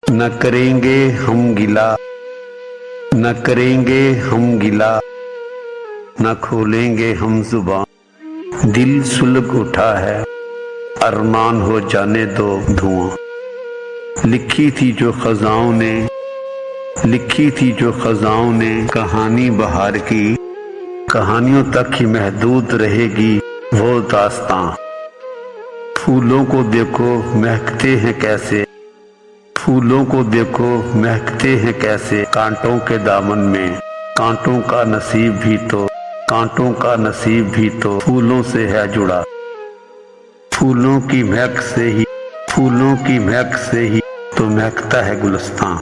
نہ کریں گے ہم گلا، نہ کریں گے ہم گلا، نہ کھولیں گے ہم زبان، دل سلگ اٹھا ہے ارمان ہو جانے دو دھواں۔ لکھی تھی جو خزاں نے، لکھی تھی جو خزاں نے کہانی بہار کی، کہانیوں تک ہی محدود رہے گی وہ داستاں۔ پھولوں کو دیکھو مہکتے ہیں کیسے، پھولوں کو دیکھو مہکتے ہیں کیسے کانٹوں کے دامن میں، کانٹوں کا نصیب بھی تو، کانٹوں کا نصیب بھی تو پھولوں سے ہے جڑا۔ پھولوں کی مہک سے ہی، پھولوں کی مہک سے ہی تو مہکتا ہے گلستاں۔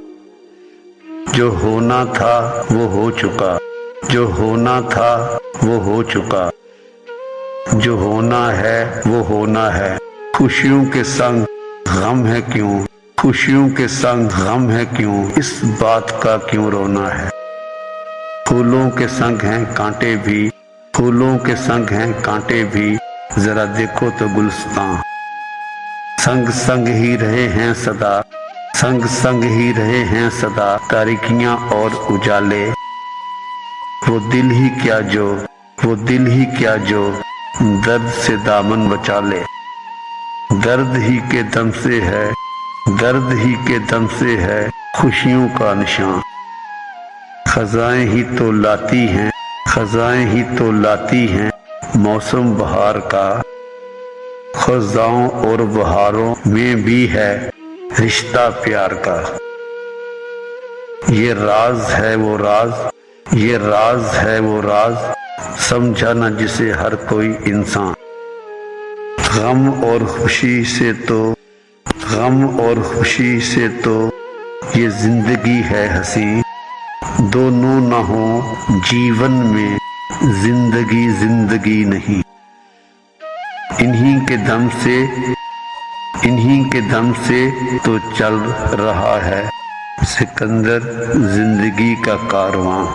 جو ہونا تھا وہ ہو چکا، جو ہونا تھا وہ ہو چکا، جو ہونا ہے وہ ہونا ہے۔ خوشیوں کے سنگ غم ہے کیوں، خوشیوں کے سنگ غم ہے کیوں، اس بات کا کیوں رونا ہے۔ پھولوں کے سنگ ہیں کانٹے بھی، پھولوں کے سنگ ہیں کانٹے بھی، ذرا دیکھو تو گلستاں۔ سنگ سنگ ہی رہے ہیں صدا، سنگ سنگ ہی رہے ہیں صدا تاریکیاں اور اجالے۔ وہ دل ہی کیا جو، وہ دل ہی کیا جو درد سے دامن بچا لے۔ درد ہی کے دم سے ہے، درد ہی کے دم سے ہے خوشیوں کا نشاں۔ خزائیں ہی تو لاتی ہیں، خزائیں ہی تو لاتی ہیں موسم بہار کا، خزاں اور بہاروں میں بھی ہے رشتہ پیار کا۔ یہ راز ہے وہ راز، یہ راز ہے وہ راز، سمجھا نہ جسے ہر کوئی انسان۔ غم اور خوشی سے تو، غم اور خوشی سے تو یہ زندگی ہے حسین، دونوں نہ ہوں جیون میں زندگی زندگی نہیں۔ انہی کے دم سے، انہی کے دم سے تو چل رہا ہے سکندر زندگی کا کارواں۔